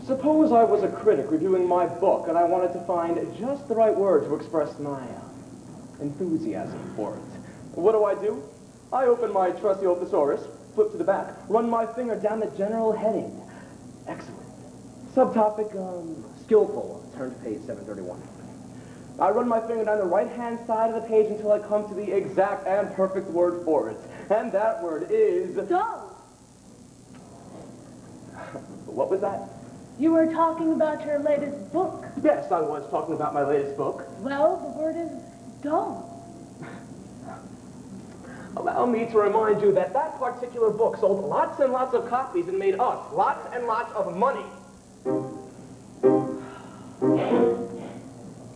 Suppose I was a critic reviewing my book and I wanted to find just the right word to express my enthusiasm for it. What do? I open my trusty old thesaurus, flip to the back, run my finger down the general heading. Excellent. Subtopic, skillful. Turn to page 731. I run my finger down the right-hand side of the page until I come to the exact and perfect word for it. And that word is... Dull. What was that? You were talking about your latest book. Yes, I was talking about my latest book. Well, the word is dull. Allow me to remind you that that particular book sold lots and lots of copies and made us lots and lots of money.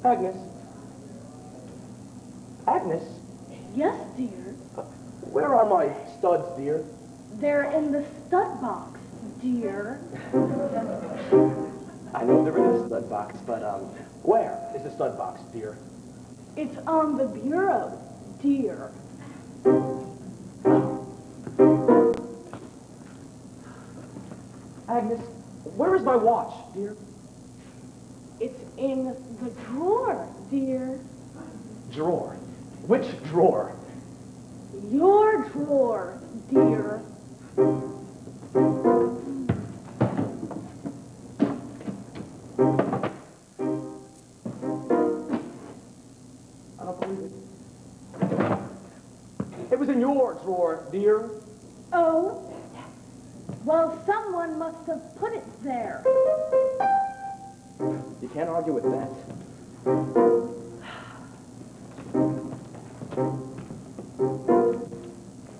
Agnes? Agnes? Yes, dear. Where are my studs, dear? They're in the stud box, dear. I know they're in the stud box, but, where is the stud box, dear? It's on the bureau, dear. Agnes, where is my watch, dear? It's in the drawer, dear. Drawer? Which drawer? Your drawer, dear. I don't believe it. It was in your drawer, dear. Oh? Well, someone must have put it there. You can't argue with that.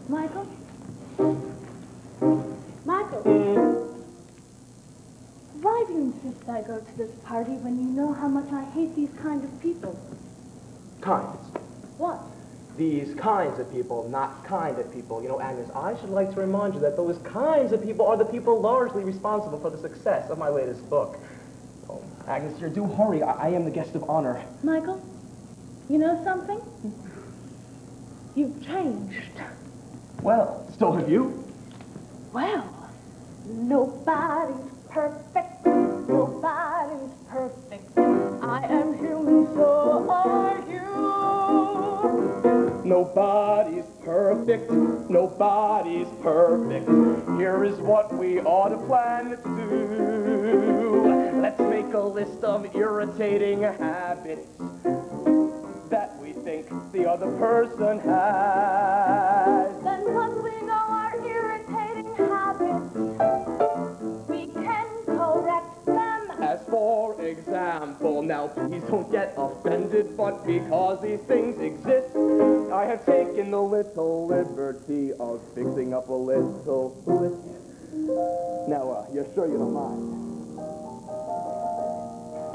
Michael? Michael? Why do you insist I go to this party when you know how much I hate these kind of people? Kinds. What? These kinds of people, not kind of people. You know, Agnes, I should like to remind you that those kinds of people are the people largely responsible for the success of my latest book. Oh, Agnes, you do hurry. I am the guest of honor. Michael, you know something? You've changed. Well, so have you. Well, nobody's perfect. Nobody's perfect. I am human, so are you. Nobody's perfect. Nobody's perfect. Here is what we ought to plan to do. Let's make a list of irritating habits that we think the other person has. Then once we know our irritating habits, we can correct them. As for example, now please don't get offended, but because these things exist, I have taken the little liberty of fixing up a little list. Now, you're sure you don't mind?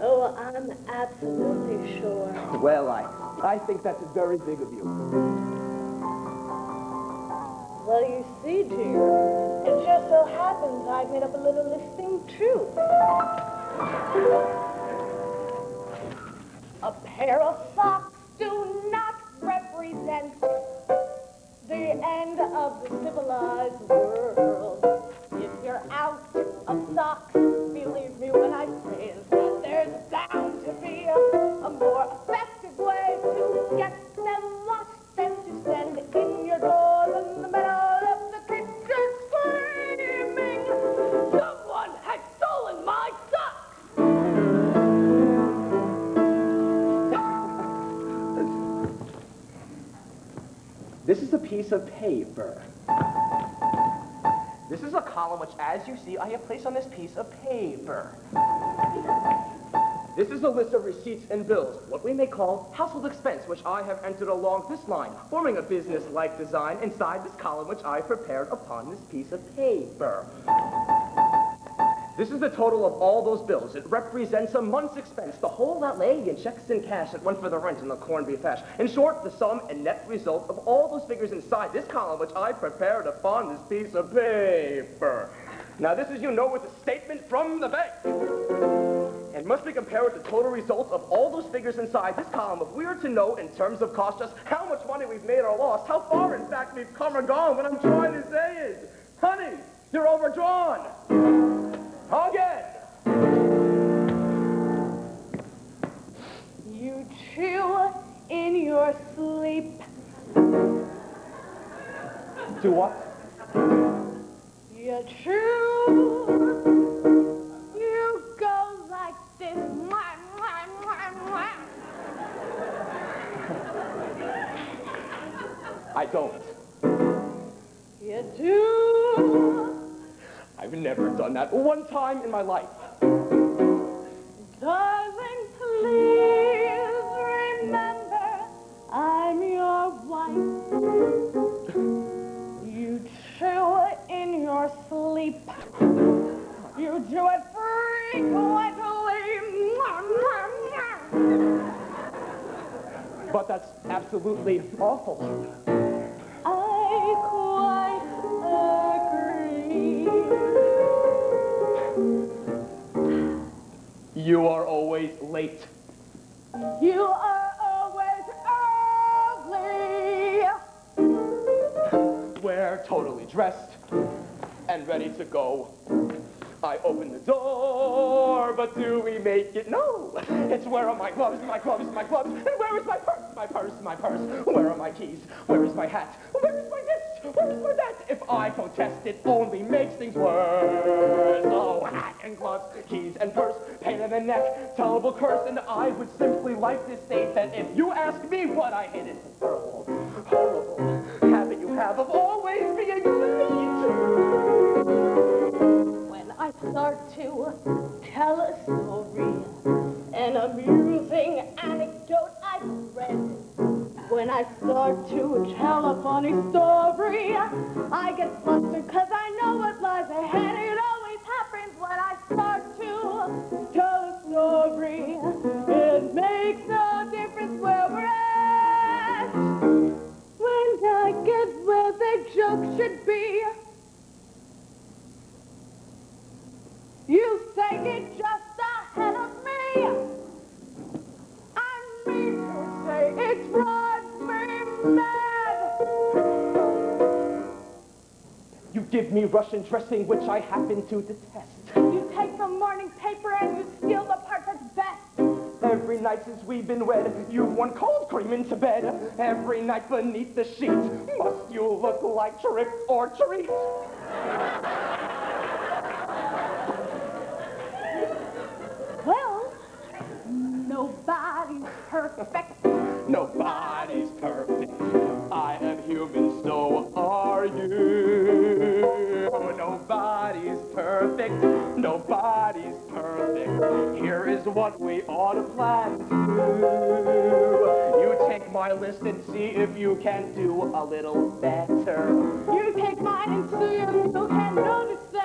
Oh, I'm absolutely sure. Well, I think that's very big of you. Well, you see, dear, it just so happens I've made up a little listing, too. A pair of socks do not represent the end of the civilized world. If you're out of socks, believe me when I say that there's bound to be a more effective way to get them washed than to stand in your door in the middle of the kitchen screaming, "Someone has stolen my socks!" This is a piece of paper. This is a column which, as you see, I have placed on this piece of paper. This is a list of receipts and bills, what we may call household expense, which I have entered along this line, forming a business-like design inside this column which I prepared upon this piece of paper. This is the total of all those bills. It represents a month's expense, the whole outlay in checks and cash that went for the rent and the corned beef hash. In short, the sum and net result of all those figures inside this column which I prepared upon this piece of paper. Now this, as you know, is a statement from the bank. And must be compared with the total results of all those figures inside this column if we are to know in terms of cost just how much money we've made or lost, how far in fact we've come or gone. What I'm trying to say is, honey, you're overdrawn. Again. Do what? You chew. You go like this. Mwah, mwah, mwah, mwah. I don't. You do. I've never done that one time in my life. Darling, please remember I'm your wife. You chew in your sleep. You do it frequently. But that's absolutely awful. I quite agree. You are always late. You are always early. We're totally dressed and ready to go. I open the door, but do we make it? No! It's where are my gloves, my gloves, my gloves, and where is my purse, my purse, my purse? Where are my keys? Where is my hat? Where is my this? Where is my that? If I protest, it only makes things worse. Oh, hat and gloves, keys and purse, pain in the neck, terrible curse, and I would simply like to state that if you ask me what I hate, it's horrible, horrible habit you have of always being late. I start to tell a story, an amusing anecdote I've read. When I start to tell a funny story, I get flustered because I know what lies ahead. It always happens when I start to tell a story. It makes no difference where we're at. When I get where the joke should be, you say it just ahead of me. I mean to say it drives me mad. You give me Russian dressing, which I happen to detest. You take the morning paper and you steal the part that's best. Every night since we've been wed, you've worn cold cream into bed. Every night beneath the sheets, must you look like trick or treat? Well, nobody's perfect. Nobody's perfect. I am human, so are you. Nobody's perfect. Nobody's perfect. Here is what we ought to plan to do. You take my list and see if you can do a little better. You take mine and see if you can notice that.